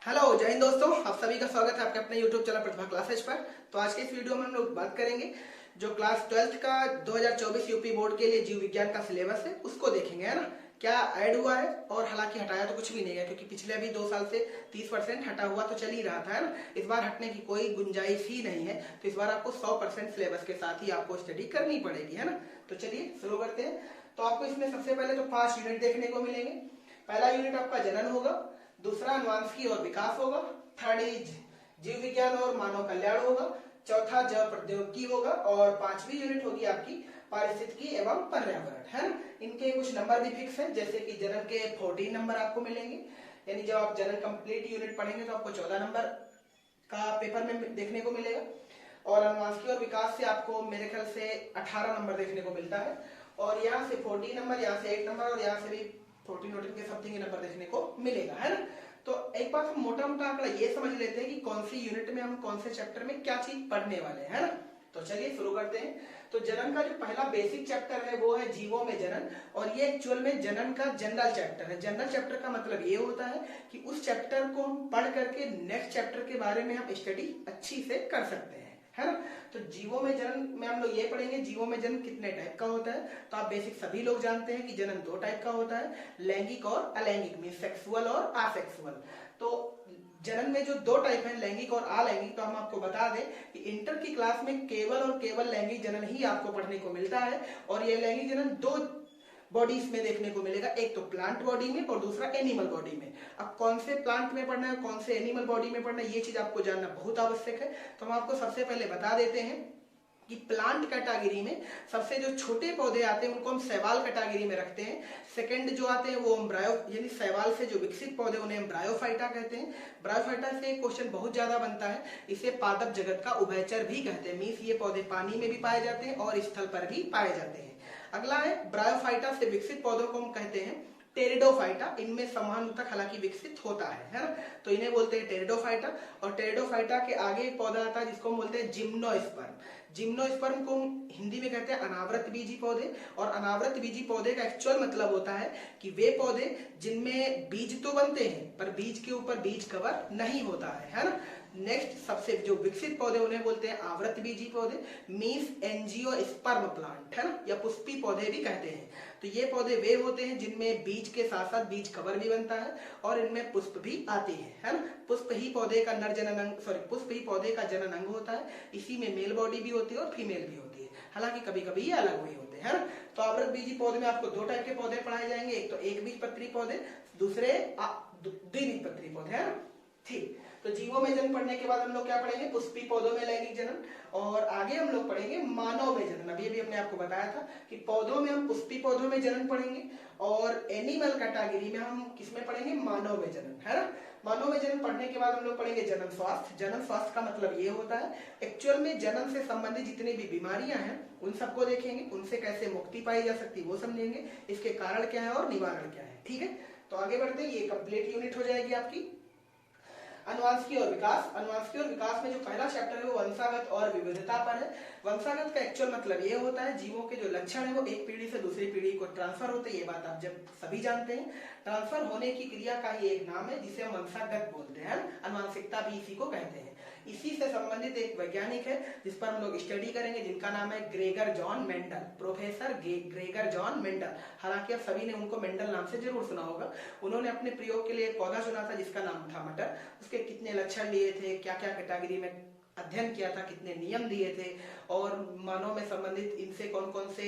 Hello जय हिंद दोस्तों, आप सभी का स्वागत है आपके अपने YouTube चैनल प्रतिभा क्लासेज पर। तो आज के इस वीडियो में हम लोग बात करेंगे जो क्लास 12th का 2024 यूपी बोर्ड के लिए जीव विज्ञान का सिलेबस है उसको देखेंगे, है ना। क्या ऐड हुआ है, और हालांकि हटाया तो कुछ भी नहीं है क्योंकि पिछले अभी 2 साल से 30% हटा हुआ तो चल ही रहा था, है ना। इस बार हटने की कोई गुंजाइश ही नहीं है, तो इस बार आपको 100% सिलेबस के साथ ही आपको स्टडी करनी पड़ेगी, है ना। तो चलिए शुरू करते हैं। तो आपको इसमें सबसे पहले तो 5 यूनिट देखने को मिलेंगे। पहला यूनिट आपका जनन होगा, दूसरा अनुवांशिकी और विकास होगा, थर्ड इज जीव विज्ञान और मानव कल्याण होगा, चौथा जैव प्रौद्योगिकी होगा और पांचवी यूनिट होगी आपकी पारिस्थितिकी एवं पर्यावरण, है ना। इनके कुछ नंबर भी फिक्स है, जैसे कि जनन के 14 नंबर आपको मिलेंगे, यानी जब आप जनन कंप्लीट यूनिट पढ़ेंगे तो आपको 14 नंबर का पेपर में देखने को मिलेगा। और अनुवांशिकी और विकास से आपको मेरे ख्याल से 18 नंबर देखने को मिलता है, और यहाँ से 14 नंबर, यहाँ से 8 नंबर और यहाँ से भी 14 के समथिंग नंबर देखने को मिलेगा, है ना। तो एक बार हम मोटा मोटा आंकड़ा ये समझ लेते हैं कि कौन सी यूनिट में हम कौन से चैप्टर में क्या चीज पढ़ने वाले हैं, है ना। तो चलिए शुरू करते हैं। तो जनन का जो पहला बेसिक चैप्टर है वो है जीवों में जनन, और ये एक्चुअल में जनन का जनरल चैप्टर है। जनरल चैप्टर का मतलब ये होता है कि उस चैप्टर को हम पढ़ करके नेक्स्ट चैप्टर के बारे में हम स्टडी अच्छी से कर सकते हैं, है ना। तो जीवों में जनन में हम लोग ये पढ़ेंगे जीवों में जनन कितने टाइप का होता है। तो आप बेसिक सभी लोग जानते हैं कि जनन 2 टाइप का होता है, लैंगिक और अलैंगिक, मीन सेक्सुअल और आसेक्सुअल। तो जनन में जो 2 टाइप है, लैंगिक और अलैंगिक, तो हम आपको बता दें कि इंटर की क्लास में केवल और केवल लैंगिक जनन ही आपको पढ़ने को मिलता है। और ये लैंगिक जनन 2 बॉडीज में देखने को मिलेगा, एक तो प्लांट बॉडी में और दूसरा एनिमल बॉडी में। अब कौन से प्लांट में पढ़ना है, कौन से एनिमल बॉडी में पढ़ना है, ये चीज आपको जानना बहुत आवश्यक है। तो हम आपको सबसे पहले बता देते हैं कि प्लांट कैटेगरी में सबसे जो छोटे पौधे आते हैं उनको हम शैवाल कैटेगरी में रखते हैं। सेकंड जो आते हैं वो एम्ब्रायो, यानी शैवाल से जो विकसित पौधे उन्हें एम्ब्रायोफाइटा कहते हैं। ब्रायोफाइटा से क्वेश्चन बहुत ज्यादा बनता है, इसे पादप जगत का उभयचर भी कहते हैं, मीन्स ये पौधे पानी में भी पाए जाते हैं और स्थल पर भी पाए जाते हैं। अगला है ब्रायोफाइटा से विकसित पौधों को हम कहते हैं टेरिडोफाइटा, इनमें समान ऊतक हालांकि विकसित होता है ना, तो इन्हें बोलते हैं टेरिडोफाइटा। और टेरिडोफाइटा के आगे एक पौधा आता है जिसको हम बोलते हैं जिम्नोस्पर्म। जिम्नोस्पर्म को हिंदी में कहते हैं अनावृत बीजी पौधे। और अनावृत बीजी पौधे का एक्चुअल मतलब होता है कि वे पौधे जिनमें बीज तो बनते हैं पर बीज के ऊपर बीज कवर नहीं होता है ना। नेक्स्ट सबसे जो विकसित पौधे उन्हें बोलते हैं आवृत बीजी पौधे, मीन्स एंजियोस्पर्म प्लांट, है ना, या पुष्पी पौधे भी कहते हैं। तो ये पौधे वे होते हैं जिनमें बीज के साथ साथ बीज कवर भी बनता है और इनमें पुष्प भी आती है ना। पुष्प ही पौधे का नर जनन अंग, सॉरी, पुष्प ही पौधे का जनन अंग होता है। इसी में मेल बॉडी भी होती है और फीमेल भी होती है, हालांकि कभी कभी ये अलग भी होते हैं ना। तो आवृत बीजी पौधे में आपको 2 टाइप के पौधे पढ़ाए जाएंगे, एक तो एक बीज पत्री पौधे, दूसरे द्विबीजपत्री पौधे, है ना। ठीक, तो जीवों में जन्म पढ़ने के बाद हम लोग क्या पढ़ेंगे, पुष्पी पौधों में लैंगिक जनन, और आगे हम लोग पढ़ेंगे मानव में जनन। अभी अपने आपको बताया था कि पौधों में हम पुष्पी पौधों में जनन पढ़ेंगे, और एनिमल कैटेगरी में हम किसमें पढ़ेंगे, मानव में जनन, है ना। मानव में जनन पढ़ने के बाद हम लोग पढ़ेंगे जनन स्वास्थ्य। जनन स्वास्थ्य का मतलब ये होता है एक्चुअल में जनन से संबंधित जितनी भी बीमारियां हैं उन सबको देखेंगे, उनसे कैसे मुक्ति पाई जा सकती है वो समझेंगे, इसके कारण क्या है और निवारण क्या है, ठीक है। तो आगे बढ़ते हैं, ये कंप्लीट यूनिट हो जाएगी आपकी। अनुवांशिकी और विकास। अनुवांशिकी और विकास में जो पहला चैप्टर है वो वंशागत और विविधता पर है। वंशागत का एक्चुअल मतलब ये होता है जीवों के जो लक्षण है वो एक पीढ़ी से दूसरी पीढ़ी को ट्रांसफर होते हैं, ये बात आप जब सभी जानते हैं। ट्रांसफर होने की क्रिया का ही एक नाम है जिसे हम वंशागत बोलते हैं, अनुवांशिकता भी इसी को कहते हैं। इसी से संबंधित एक वैज्ञानिक है जिस पर हम लोग स्टडी करेंगे, जिनका नाम है Gregor John Mendel, professor Gregor John Mendel. हालांकि आप सभी ने उनको मेंडल नाम से जरूर सुना होगा। उन्होंने अपने प्रयोग के लिए एक पौधा चुना था जिसका नाम था मटर। उसके कितने लक्षण लिए थे, क्या क्या कैटेगरी में अध्ययन किया था, कितने नियम दिए थे, और मानव में संबंधित इनसे कौन कौन से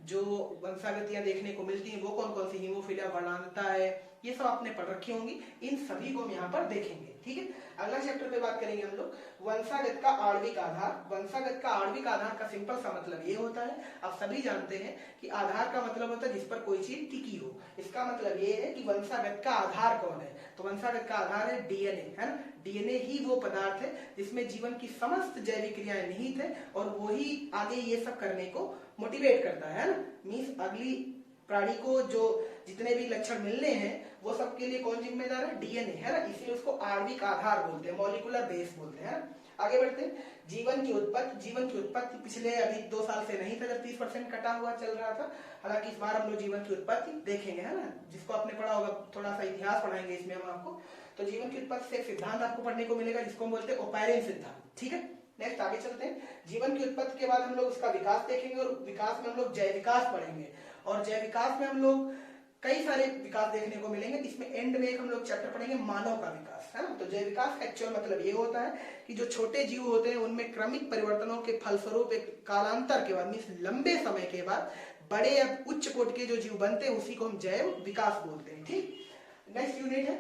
जो वंशागतियां देखने को मिलती हैं वो कौन कौन सी हीमोफीलिया वर्णांतता है, ये सब आपने पढ़ रखी होंगी। इन सभी को हम यहाँ पर देखेंगे, ठीक है। अगला चैप्टर पे बात करेंगे हम लोग वंशागत का आणविक आधार। वंशागत का आणविक आधार का सिंपल सा मतलब ये होता है, आप सभी जानते हैं कि आधार का मतलब होता है जिस पर कोई चीज टिकी हो। इसका मतलब ये है कि वंशागत का आधार कौन है, तो वंशागत का आधार है डीएनए, है ना। डीएनए ही वो पदार्थ है जिसमें जीवन की समस्त जैविक क्रियाएं निहित है, और वही आगे ये सब करने को मोटिवेट करता है ना। मीन्स अगली प्राणी को जो जितने भी लक्षण मिलने हैं वो सब के लिए कौन जिम्मेदार है, डीएनए, है ना। इसलिए उसको आणविक आधार बोलते हैं, मॉलिक्यूलर बेस बोलते हैं। आगे बढ़ते हैं। जीवन की उत्पत्ति। जीवन की उत्पत्ति पिछले अभी 2 साल से नहीं था जब 30% कटा हुआ चल रहा था, हालांकि इस बार हम लोग जीवन की उत्पत्ति देखेंगे, है ना। जिसको आपने पढ़ा होगा, थोड़ा सा इतिहास पढ़ाएंगे इसमें हम आपको। तो जीवन की उत्पत्ति से एक सिद्धांत आपको पढ़ने को मिलेगा जिसको हम बोलते हैं ओपैरियन सिद्धांत, ठीक है। नेक्स्ट आगे चलते हैं। जीवन की उत्पत्ति के बाद हम लोग उसका विकास देखेंगे और विकास में हम लोग जैव विकास पढ़ेंगे, और जैव विकास में हम लोग कई सारे विकास देखने को मिलेंगे। इसमें एंड में एक हम लोग चैप्टर पढ़ेंगे मानव का विकास, है ना। तो जैव विकास का एक्चुअल मतलब ये होता है कि जो छोटे जीव होते हैं उनमें क्रमिक परिवर्तनों के फलस्वरूप एक कालांतर के बाद, मीन्स लंबे समय के बाद बड़े या उच्च कोटि के जो जीव बनते हैं उसी को हम जैव विकास बोलते हैं, ठीक। नेक्स्ट यूनिट है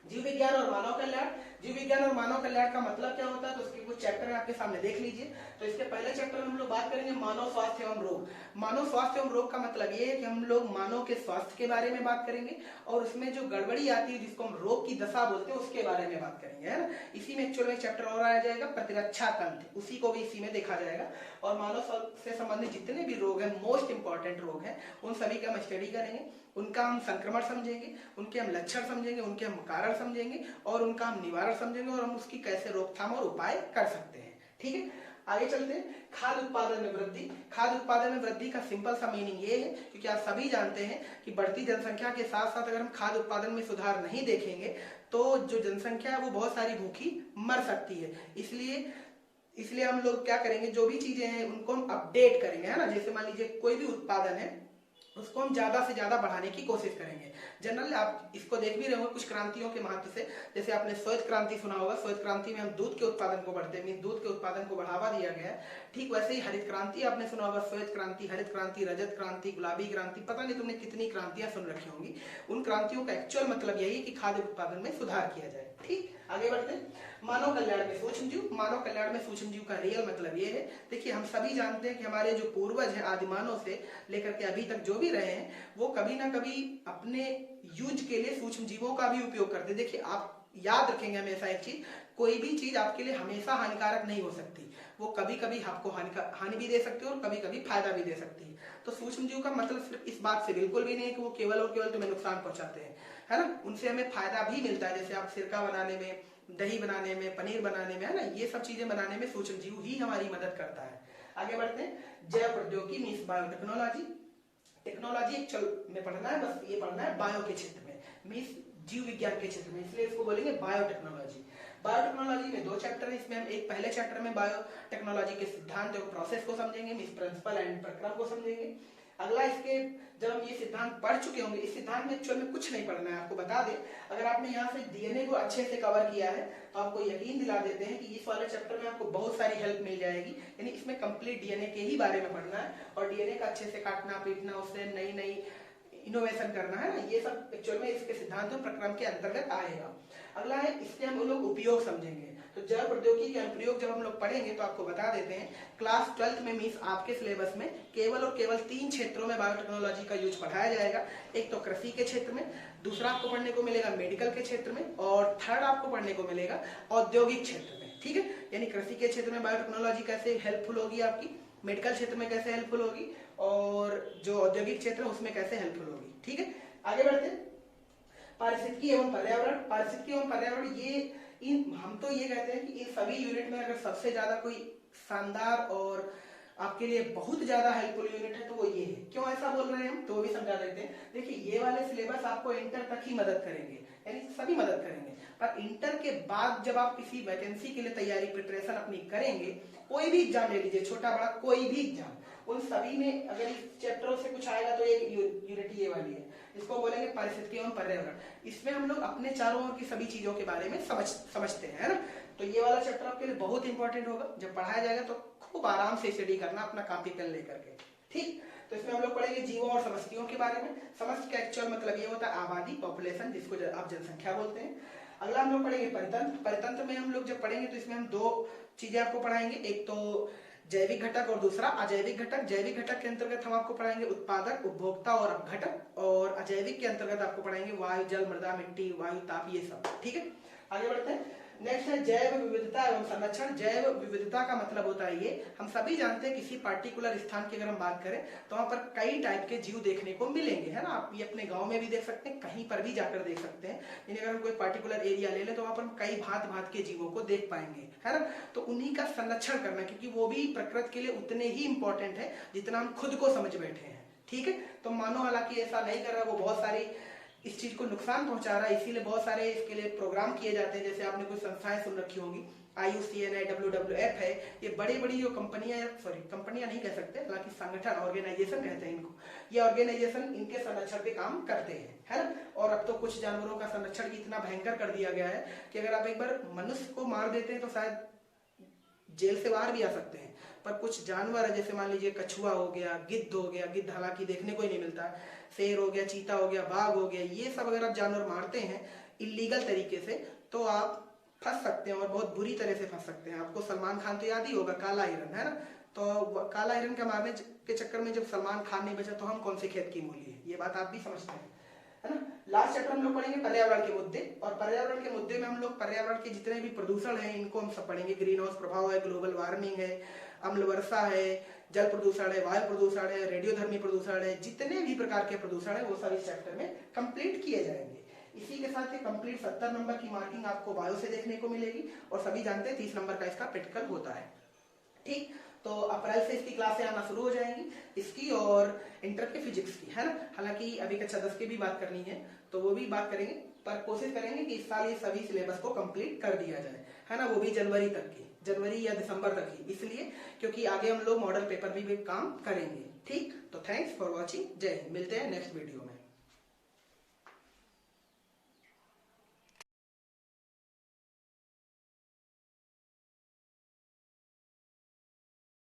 जीव विज्ञान और मानव कल्याण। जीव विज्ञान और मानव कल्याण का मतलब क्या होता है, तो उसके कुछ चैप्टर आपके सामने देख लीजिए। तो इसके पहले चैप्टर में हम लोग बात करेंगे मानव स्वास्थ्य एवं रोग। मानव स्वास्थ्य एवं रोग का मतलब ये है कि हम लोग मानव के स्वास्थ्य के बारे में बात करेंगे और उसमें जो गड़बड़ी आती है जिसको हम रोग की दशा बोलते हैं उसके बारे में बात करेंगे, है ना। इसी में एक्चुअल में चैप्टर और आ जाएगा प्रतिरक्षा तंत्र, उसी को भी इसी में देखा जाएगा। और मानव से संबंधित जितने भी रोग हैं, मोस्ट इंपॉर्टेंट रोग हैं, उन सभी का हम स्टडी करेंगे। उनका हम संक्रमण समझेंगे, उनके हम लक्षण समझेंगे, उनके हम कारण समझेंगे और उनका हम निवारण समझेंगे और हम उसकी कैसे रोकथाम और उपाय कर सकते हैं, ठीक है। आगे चलते हैं। खाद्य उत्पादन में वृद्धि। खाद्य उत्पादन में वृद्धि का सिंपल सा मीनिंग ये है, क्योंकि आप सभी जानते हैं कि बढ़ती जनसंख्या के साथ साथ अगर हम खाद्य उत्पादन में सुधार नहीं देखेंगे तो जो जनसंख्या है वो बहुत सारी भूखी मर सकती है। इसलिए हम लोग क्या करेंगे, जो भी चीजें हैं उनको हम अपडेट करेंगे, है ना। जैसे मान लीजिए कोई भी उत्पादन है उसको हम ज्यादा से ज्यादा बढ़ाने की कोशिश करेंगे। जनरली आप इसको देख भी रहे होंगे कुछ क्रांतियों के महत्व से, जैसे आपने श्वेत क्रांति सुना होगा। श्वेत क्रांति में हम दूध के उत्पादन को बढ़ते हैं, दूध के उत्पादन को बढ़ावा दिया गया है। ठीक वैसे ही हरित क्रांति आपने सुना होगा, श्वेत क्रांति, हरित क्रांति, रजत क्रांति, गुलाबी क्रांति, पता नहीं तुमने कितनी क्रांतियां सुन रखी होंगी। उन क्रांतियों का एक्चुअल मतलब यही है कि खाद्य उत्पादन में सुधार किया जाए, ठीक। आगे बढ़ते हैं। मानव कल्याण में सूक्ष्म जीव। मानव कल्याण में सूक्ष्म जीव का रियल मतलब ये है, देखिए हम सभी जानते हैं कि हमारे जो पूर्वज हैं आदिमानव से लेकर के अभी तक जो भी रहे हैं वो कभी ना कभी अपने यूज के लिए सूक्ष्म जीवों का भी उपयोग करते हैं। देखिए आप याद रखेंगे हमेशा एक चीज, कोई भी चीज आपके लिए हमेशा हानिकारक नहीं हो सकती, वो कभी कभी आपको हानि भी दे सकती है और कभी कभी फायदा भी दे सकती है। तो सूक्ष्म जीव का मतलब सिर्फ इस बात से बिल्कुल भी नहीं है कि वो केवल और केवल तुम्हें नुकसान पहुंचाते हैं, है ना। उनसे हमें फायदा भी मिलता है, जैसे आप सिरका बनाने में, दही बनाने में, पनीर बनाने में, है ना, ये सब चीजें बनाने में सूक्ष्म जीव ही हमारी मदद करता है। आगे बढ़ते हैं। जैव प्रौद्योगिकी मीन्स बायोटेक्नोलॉजी। टेक्नोलॉजी एक्चुअल में पढ़ना है, बस ये पढ़ना है बायो के क्षेत्र में, मीन्स जीव विज्ञान के क्षेत्र में, इसलिए इसको बोलेंगे बायोटेक्नोलॉजी। बायोटेक्नोलॉजी में 2 चैप्टर है, इसमें हम एक पहले चैप्टर में बायोटेक्नोलॉजी के सिद्धांत और प्रोसेस को समझेंगे, मीन्स प्रिंसिपल एंड प्रक्रम को समझेंगे। अगला इसके जब हम ये सिद्धांत पढ़ चुके होंगे, इस सिद्धांत में एक्चुअल में कुछ नहीं पढ़ना है, आपको बता दें, अगर आपने यहाँ से डीएनए को अच्छे से कवर किया है तो आपको यकीन दिला देते हैं कि इस वाले चैप्टर में आपको बहुत सारी हेल्प मिल जाएगी। यानी इसमें कंप्लीट डीएनए के ही बारे में पढ़ना है और डीएनए का अच्छे से काटना पीटना, उससे नई नई इनोवेशन करना, है ना, ये सब एक्चुअल में इसके सिद्धांत और प्रक्रम के अंतर्गत आएगा। अगला है इसके हम लोग उपयोग समझेंगे। तो जैव प्रौद्योगिकी के अनुप्रयोग जब हम लोग पढ़ेंगे तो आपको बता देते हैं क्लास 12th में मीन्स आपके सिलेबस में केवल और केवल 3 क्षेत्रों में बायोटेक्नोलॉजी का यूज पढ़ाया जाएगा। एक तो कृषि के क्षेत्र में, दूसरा आपको पढ़ने को मिलेगा मेडिकल के क्षेत्र में और थर्ड आपको पढ़ने को मिलेगा औद्योगिक क्षेत्र में, ठीक है। यानी कृषि के क्षेत्र में बायोटेक्नोलॉजी कैसे हेल्पफुल होगी आपकी, मेडिकल क्षेत्र में कैसे हेल्पफुल होगी और जो औद्योगिक क्षेत्र है उसमें कैसे हेल्पफुल होगी, ठीक है। आगे बढ़ते हैं। पारिस्थितिकी एवं पर्यावरण। पारिस्थितिकी एवं पर्यावरण, ये हम तो ये कहते हैं कि इन सभी यूनिट में अगर सबसे ज्यादा कोई शानदार और आपके लिए बहुत ज्यादा हेल्पफुल यूनिट है तो वो ये है। क्यों ऐसा बोल रहे हैं हम, तो वो भी समझा देते हैं। देखिए ये वाले सिलेबस आपको इंटर तक ही मदद करेंगे, यानी सभी मदद करेंगे, पर इंटर के बाद जब आप किसी वैकेंसी के लिए तैयारी प्रिपरेशन अपनी करेंगे, कोई भी एग्जाम ले लीजिए, छोटा बड़ा कोई भी एग्जाम, उन सभी में अगर इस चैप्टरों से कुछ आएगा तो एक यूनिट ये वाली है, इसको बोलेंगे पारिस्थितिकी एवं पर्यावरण। इसमें हम लोग अपने चारों ओर की सभी चीजों के बारे में समझते हैं, है ना। तो ये वाला चैप्टर आपके लिए बहुत इंपॉर्टेंट होगा, जब पढ़ाया जाएगा तो खूब आराम से स्टडी करना अपना कॉपी पेन लेकर के, ठीक। तो इसमें हम लोग पढ़ेंगे जीवों और समष्टियों के बारे में। समष्टि का एक्चुअल मतलब ये होता है आबादी, पॉपुलेशन, जिसको आप जनसंख्या बोलते हैं। अगला हम लोग पढ़ेंगे परितंत्र। परितंत्र में हम लोग जब पढ़ेंगे तो इसमें हम 2 चीजें आपको पढ़ाएंगे, एक तो जैविक घटक और दूसरा अजैविक घटक। जैविक घटक के अंतर्गत हम आपको पढ़ाएंगे उत्पादक, उपभोक्ता और अपघटक, और अजैविक के अंतर्गत आपको पढ़ाएंगे वायु, जल, मृदा, मिट्टी, वायु, ताप, ये सब, ठीक है। आगे बढ़ते हैं। नेक्स्ट है जैव विविधता एवं संरक्षण। जैव विविधता का मतलब होता है ये, हम सभी जानते हैं किसी पार्टिकुलर स्थान की अगर हम बात करें तो वहां पर कई टाइप के जीव देखने को मिलेंगे, है ना। आप ये अपने गांव में भी देख सकते हैं, कहीं पर भी जाकर देख सकते हैं। यानी अगर हम कोई पार्टिकुलर एरिया ले लें तो वहां पर हम कई भांत भांत के जीवों को देख पाएंगे, है ना। तो उन्हीं का संरक्षण करना, क्योंकि वो भी प्रकृति के लिए उतने ही इंपॉर्टेंट है जितना हम खुद को समझ बैठे हैं, ठीक है। तो मानो हालांकि ऐसा नहीं कर रहा, वो बहुत सारी इस चीज को नुकसान पहुंचा रहा है, इसीलिए बहुत सारे इसके लिए प्रोग्राम किए जाते हैं। जैसे आपने कुछ संस्थाएं सुन रखी होंगी, IUCN है, WWF है, ये बड़ी बड़ी जो कंपनियां, सॉरी कंपनियां नहीं कह सकते, हालांकि संगठन, ऑर्गेनाइजेशन कहते हैं इनको, ये ऑर्गेनाइजेशन इनके संरक्षण पे काम करते हैं, है ना। और अब तो कुछ जानवरों का संरक्षण इतना भयंकर कर दिया गया है कि अगर आप एक बार मनुष्य को मार देते हैं तो शायद जेल से बाहर भी आ सकते हैं। पर कुछ जानवर है, जैसे मान लीजिए कछुआ हो गया, गिद्ध हो गया, गिद्ध हालांकि देखने को ही नहीं मिलता, शेर हो गया, चीता हो गया, बाघ हो गया, ये सब अगर आप जानवर मारते हैं इलीगल तरीके से तो आप फंस सकते हैं, और बहुत बुरी तरह से फंस सकते हैं। आपको सलमान खान तो याद ही होगा, काला हिरन, है ना। तो काला हिरन का मारने के चक्कर में जब सलमान खान नहीं बचा तो हम कौन से खेत की मूली है, ये बात आप भी समझते हैं, है ना। लास्ट चैप्टर हम लोग पढ़ेंगे पर्यावरण के मुद्दे, और पर्यावरण के मुद्दे में हम लोग पर्यावरण के जितने भी प्रदूषण हैं इनको हम सब पढ़ेंगे। ग्रीन हाउस प्रभाव है, ग्लोबल वार्मिंग है, अम्ल वर्षा है, जल प्रदूषण है, वायु प्रदूषण है, रेडियोधर्मी प्रदूषण है, जितने भी प्रकार के प्रदूषण है वो सब इस चैप्टर में कंप्लीट किए जाएंगे। इसी के साथ ही कंप्लीट 70 नंबर की मार्किंग आपको बायो से देखने को मिलेगी, और सभी जानते हैं 30 नंबर का इसका प्रैक्टिकल होता है, ठीक। तो अप्रैल से इसकी क्लासें आना शुरू हो जाएंगी, इसकी और इंटर के फिजिक्स की, है ना। हालांकि अभी कक्षा 10 की भी बात करनी है तो वो भी बात करेंगे, पर कोशिश करेंगे कि इस साल ये सभी सिलेबस को कंप्लीट कर दिया जाए, है ना। वो भी जनवरी तक की, जनवरी या दिसंबर तक ही, इसलिए क्योंकि आगे हम लोग मॉडल पेपर भी काम करेंगे, ठीक। तो थैंक्स फॉर वॉचिंग, जय हिंद, मिलते हैं नेक्स्ट वीडियो में।